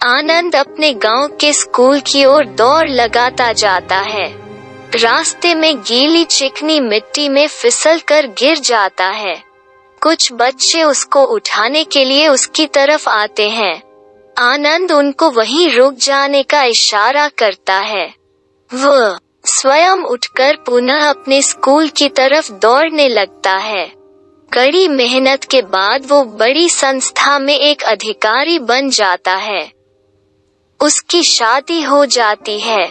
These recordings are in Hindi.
आनंद अपने गांव के स्कूल की ओर दौड़ लगाता जाता है। रास्ते में गीली चिकनी मिट्टी में फिसल कर गिर जाता है। कुछ बच्चे उसको उठाने के लिए उसकी तरफ आते हैं। आनंद उनको वहीं रुक जाने का इशारा करता है। वह स्वयं उठकर पुनः अपने स्कूल की तरफ दौड़ने लगता है। कड़ी मेहनत के बाद वो बड़ी संस्था में एक अधिकारी बन जाता है। उसकी शादी हो जाती है।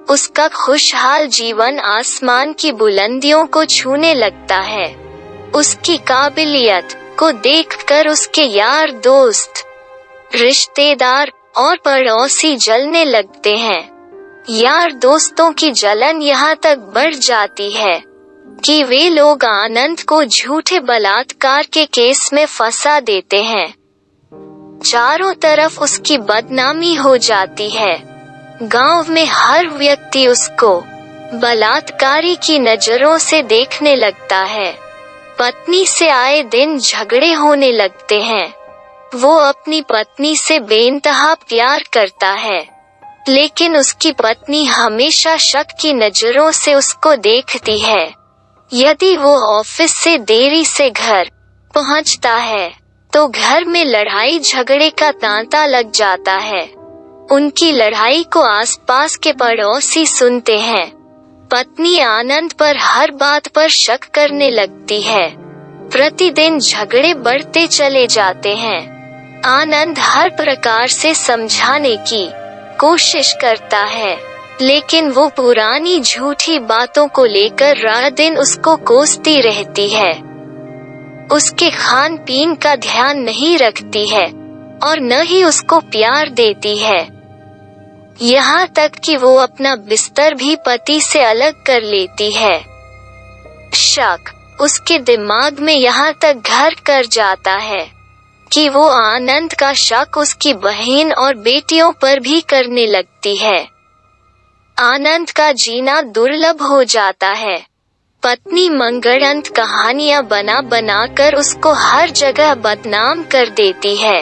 उसका खुशहाल जीवन आसमान की बुलंदियों को छूने लगता है। उसकी काबिलियत को देखकर उसके यार दोस्त, रिश्तेदार और पड़ोसी जलने लगते हैं। यार दोस्तों की जलन यहाँ तक बढ़ जाती है कि वे लोग आनंद को झूठे बलात्कार के केस में फंसा देते हैं। चारों तरफ उसकी बदनामी हो जाती है। गांव में हर व्यक्ति उसको बलात्कारी की नजरों से देखने लगता है। पत्नी से आए दिन झगड़े होने लगते हैं। वो अपनी पत्नी से बेइंतहा प्यार करता है, लेकिन उसकी पत्नी हमेशा शक की नजरों से उसको देखती है। यदि वो ऑफिस से देरी से घर पहुंचता है तो घर में लड़ाई झगड़े का तांता लग जाता है। उनकी लड़ाई को आसपास के पड़ोसी सुनते हैं। पत्नी आनंद पर हर बात पर शक करने लगती है। प्रतिदिन झगड़े बढ़ते चले जाते हैं। आनंद हर प्रकार से समझाने की कोशिश करता है, लेकिन वो पुरानी झूठी बातों को लेकर रात दिन उसको कोसती रहती है। उसके खान पीन का ध्यान नहीं रखती है और न ही उसको प्यार देती है। यहाँ तक कि वो अपना बिस्तर भी पति से अलग कर लेती है। शक उसके दिमाग में यहाँ तक घर कर जाता है कि वो आनंद का शक उसकी बहन और बेटियों पर भी करने लगती है। आनंद का जीना दुर्लभ हो जाता है। पत्नी मंगलंत कहानियां बना बनाकर उसको हर जगह बदनाम कर देती है।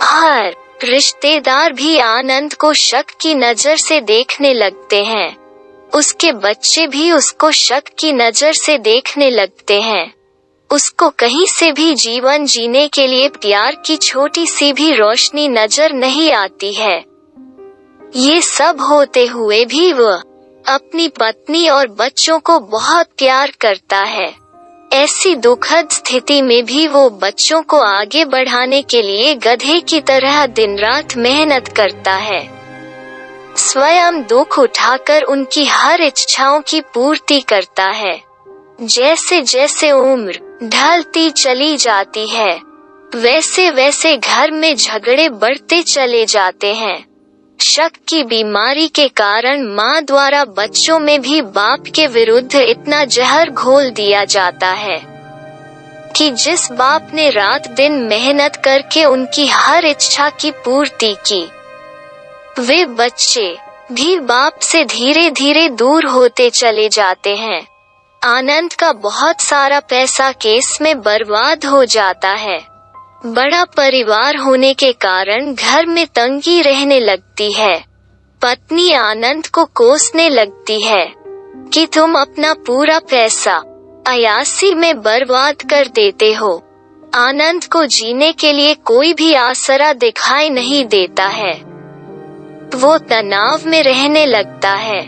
हर रिश्तेदार भी आनंद को शक की नजर से देखने लगते हैं। उसके बच्चे भी उसको शक की नजर से देखने लगते हैं। उसको कहीं से भी जीवन जीने के लिए प्यार की छोटी सी भी रोशनी नजर नहीं आती है। ये सब होते हुए भी वह अपनी पत्नी और बच्चों को बहुत प्यार करता है। ऐसी दुखद स्थिति में भी वो बच्चों को आगे बढ़ाने के लिए गधे की तरह दिन रात मेहनत करता है। स्वयं दुख उठाकर उनकी हर इच्छाओं की पूर्ति करता है। जैसे जैसे उम्र ढलती चली जाती है, वैसे वैसे घर में झगड़े बढ़ते चले जाते हैं। शक की बीमारी के कारण माँ द्वारा बच्चों में भी बाप के विरुद्ध इतना जहर घोल दिया जाता है कि जिस बाप ने रात दिन मेहनत करके उनकी हर इच्छा की पूर्ति की, वे बच्चे भी बाप से धीरे धीरे दूर होते चले जाते हैं। आनंद का बहुत सारा पैसा केस में बर्बाद हो जाता है। बड़ा परिवार होने के कारण घर में तंगी रहने लगती है। पत्नी आनंद को कोसने लगती है कि तुम अपना पूरा पैसा अयासी में बर्बाद कर देते हो। आनंद को जीने के लिए कोई भी आसरा दिखाई नहीं देता है। वो तनाव में रहने लगता है।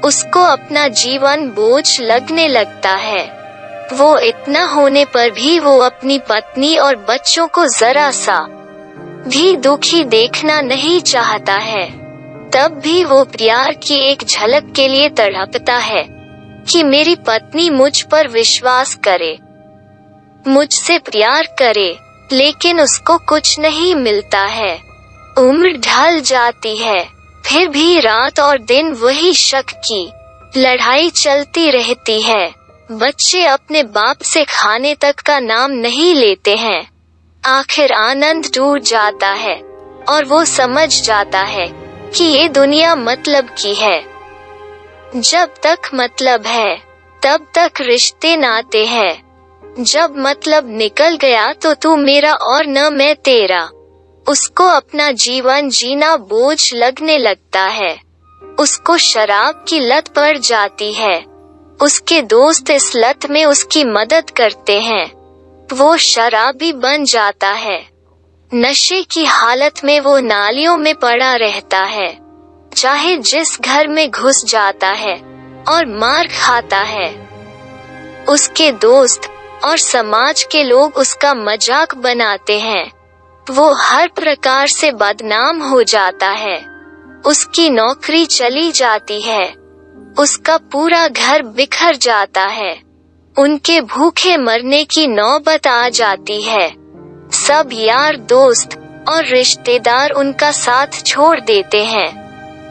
उसको अपना जीवन बोझ लगने लगता है। वो इतना होने पर भी वो अपनी पत्नी और बच्चों को जरा सा भी दुखी देखना नहीं चाहता है। तब भी वो प्यार की एक झलक के लिए तड़पता है कि मेरी पत्नी मुझ पर विश्वास करे, मुझसे प्यार करे, लेकिन उसको कुछ नहीं मिलता है। उम्र ढल जाती है, फिर भी रात और दिन वही शक की लड़ाई चलती रहती है। बच्चे अपने बाप से खाने तक का नाम नहीं लेते हैं। आखिर आनंद टूट जाता है और वो समझ जाता है कि ये दुनिया मतलब की है। जब तक मतलब है तब तक रिश्ते नाते हैं। जब मतलब निकल गया तो तू मेरा और न मैं तेरा। उसको अपना जीवन जीना बोझ लगने लगता है। उसको शराब की लत पड़ जाती है। उसके दोस्त इस लत में उसकी मदद करते हैं। वो शराबी बन जाता है। नशे की हालत में वो नालियों में पड़ा रहता है, चाहे जिस घर में घुस जाता है और मार खाता है। उसके दोस्त और समाज के लोग उसका मजाक बनाते हैं। वो हर प्रकार से बदनाम हो जाता है। उसकी नौकरी चली जाती है। उसका पूरा घर बिखर जाता है। उनके भूखे मरने की नौबत आ जाती है। सब यार दोस्त और रिश्तेदार उनका साथ छोड़ देते हैं।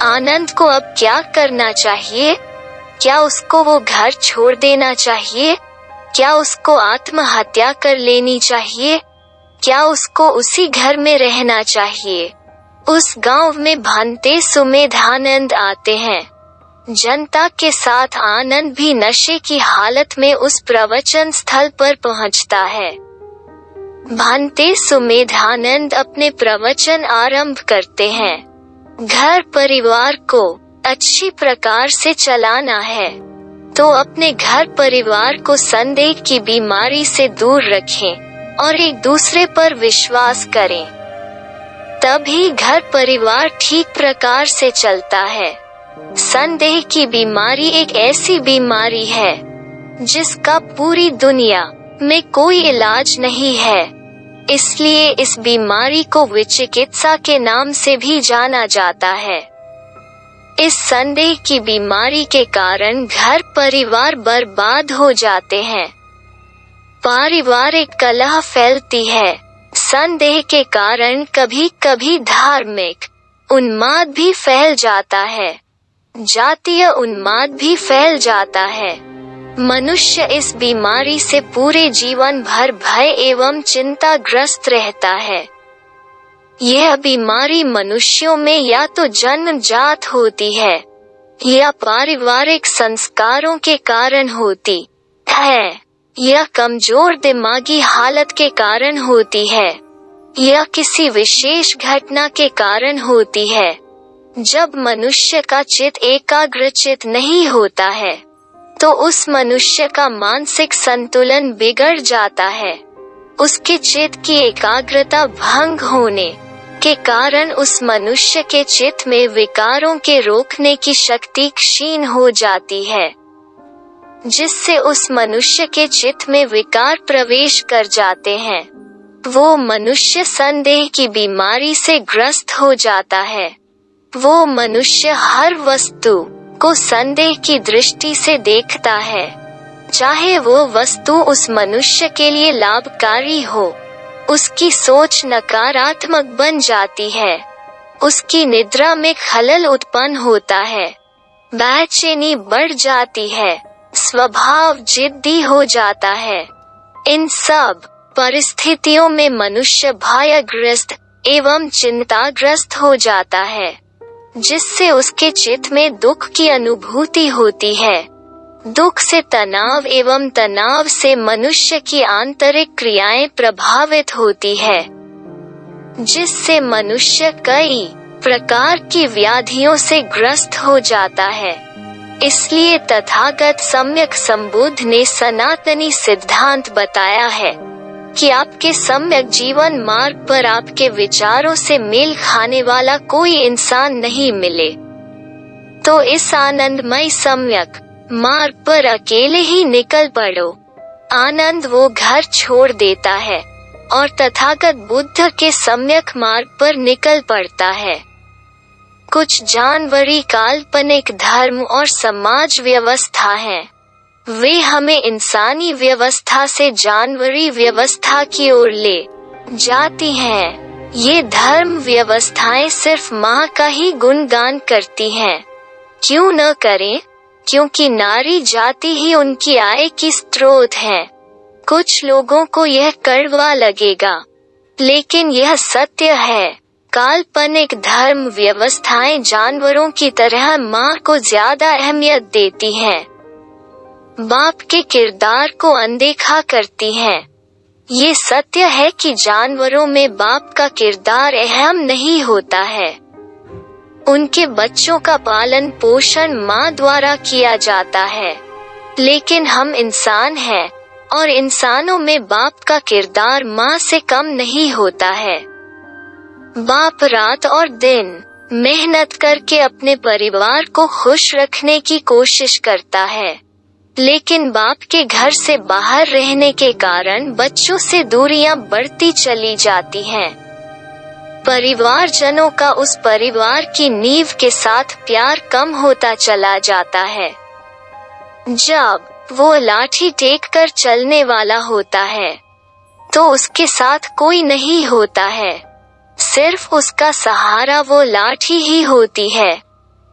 आनंद को अब क्या करना चाहिए? क्या उसको वो घर छोड़ देना चाहिए? क्या उसको आत्महत्या कर लेनी चाहिए? क्या उसको उसी घर में रहना चाहिए? उस गांव में भानते सुमेधानंद आते हैं। जनता के साथ आनंद भी नशे की हालत में उस प्रवचन स्थल पर पहुंचता है। भानते सुमेधानंद अपने प्रवचन आरंभ करते हैं। घर परिवार को अच्छी प्रकार से चलाना है तो अपने घर परिवार को संदेह की बीमारी से दूर रखें और एक दूसरे पर विश्वास करें। तभी घर परिवार ठीक प्रकार से चलता है। संदेह की बीमारी एक ऐसी बीमारी है जिसका पूरी दुनिया में कोई इलाज नहीं है। इसलिए इस बीमारी को विचिकित्सा के नाम से भी जाना जाता है। इस संदेह की बीमारी के कारण घर परिवार बर्बाद हो जाते हैं। पारिवारिक कलह फैलती है। संदेह के कारण कभी कभी धार्मिक उन्माद भी फैल जाता है। जातीय उन्माद भी फैल जाता है। मनुष्य इस बीमारी से पूरे जीवन भर भय एवं चिंताग्रस्त रहता है। यह बीमारी मनुष्यों में या तो जन्मजात होती है या पारिवारिक संस्कारों के कारण होती है, या कमजोर दिमागी हालत के कारण होती है, या किसी विशेष घटना के कारण होती है। जब मनुष्य का चित्त एकाग्रचित नहीं होता है तो उस मनुष्य का मानसिक संतुलन बिगड़ जाता है। उसके चित्त की एकाग्रता भंग होने के कारण उस मनुष्य के चित्त में विकारों के रोकने की शक्ति क्षीण हो जाती है, जिससे उस मनुष्य के चित्त में विकार प्रवेश कर जाते हैं। वो मनुष्य संदेह की बीमारी से ग्रस्त हो जाता है। वो मनुष्य हर वस्तु को संदेह की दृष्टि से देखता है, चाहे वो वस्तु उस मनुष्य के लिए लाभकारी हो। उसकी सोच नकारात्मक बन जाती है। उसकी निद्रा में खलल उत्पन्न होता है। बेचैनी बढ़ जाती है। स्वभाव जिद्दी हो जाता है। इन सब परिस्थितियों में मनुष्य भयग्रस्त एवं चिंताग्रस्त हो जाता है, जिससे उसके चित्त में दुख की अनुभूति होती है। दुख से तनाव एवं तनाव से मनुष्य की आंतरिक क्रियाएं प्रभावित होती है, जिससे मनुष्य कई प्रकार की व्याधियों से ग्रस्त हो जाता है। इसलिए तथागत सम्यक संबुद्ध ने सनातनी सिद्धांत बताया है कि आपके सम्यक जीवन मार्ग पर आपके विचारों से मेल खाने वाला कोई इंसान नहीं मिले तो इस आनंदमय सम्यक मार्ग पर अकेले ही निकल पड़ो। आनंद वो घर छोड़ देता है और तथागत बुद्ध के सम्यक मार्ग पर निकल पड़ता है। कुछ जानवरी काल्पनिक धर्म और समाज व्यवस्था हैं। वे हमें इंसानी व्यवस्था से जानवरी व्यवस्था की ओर ले जाती हैं। ये धर्म व्यवस्थाएं सिर्फ माँ का ही गुणगान करती हैं। क्यों न करें, क्योंकि नारी जाति ही उनकी आय की स्रोत है। कुछ लोगों को यह कड़वा लगेगा, लेकिन यह सत्य है। काल्पनिक धर्म व्यवस्थाएं जानवरों की तरह माँ को ज्यादा अहमियत देती हैं, बाप के किरदार को अनदेखा करती हैं। ये सत्य है कि जानवरों में बाप का किरदार अहम नहीं होता है। उनके बच्चों का पालन पोषण माँ द्वारा किया जाता है, लेकिन हम इंसान हैं और इंसानों में बाप का किरदार माँ से कम नहीं होता है। बाप रात और दिन मेहनत करके अपने परिवार को खुश रखने की कोशिश करता है, लेकिन बाप के घर से बाहर रहने के कारण बच्चों से दूरियां बढ़ती चली जाती हैं। परिवारजनों का उस परिवार की नींव के साथ प्यार कम होता चला जाता है। जब वो लाठी टेक कर चलने वाला होता है, तो उसके साथ कोई नहीं होता है, सिर्फ उसका सहारा वो लाठी ही होती है।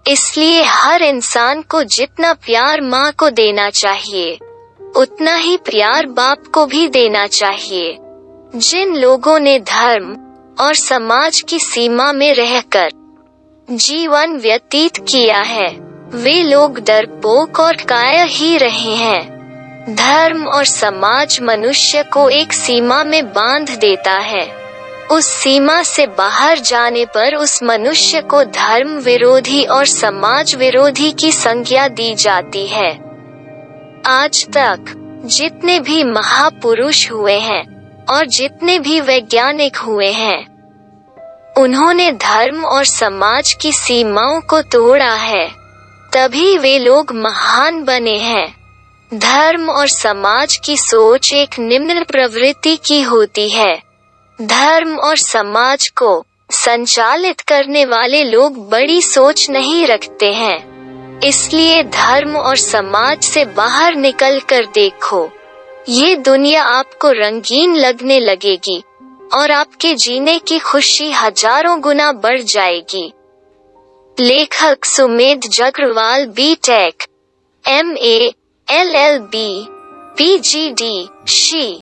इसलिए हर इंसान को जितना प्यार माँ को देना चाहिए, उतना ही प्यार बाप को भी देना चाहिए। जिन लोगों ने धर्म और समाज की सीमा में रहकर जीवन व्यतीत किया है, वे लोग डरपोक और कायर ही रहे हैं। धर्म और समाज मनुष्य को एक सीमा में बांध देता है। उस सीमा से बाहर जाने पर उस मनुष्य को धर्म विरोधी और समाज विरोधी की संज्ञा दी जाती है। आज तक जितने भी महापुरुष हुए हैं और जितने भी वैज्ञानिक हुए हैं, उन्होंने धर्म और समाज की सीमाओं को तोड़ा है, तभी वे लोग महान बने हैं। धर्म और समाज की सोच एक निम्न प्रवृत्ति की होती है। धर्म और समाज को संचालित करने वाले लोग बड़ी सोच नहीं रखते हैं। इसलिए धर्म और समाज से बाहर निकल कर देखो, ये दुनिया आपको रंगीन लगने लगेगी और आपके जीने की खुशी हजारों गुना बढ़ जाएगी। लेखक Sumedh Jagarwal, B.Tech, MA, LLB, PGD, she.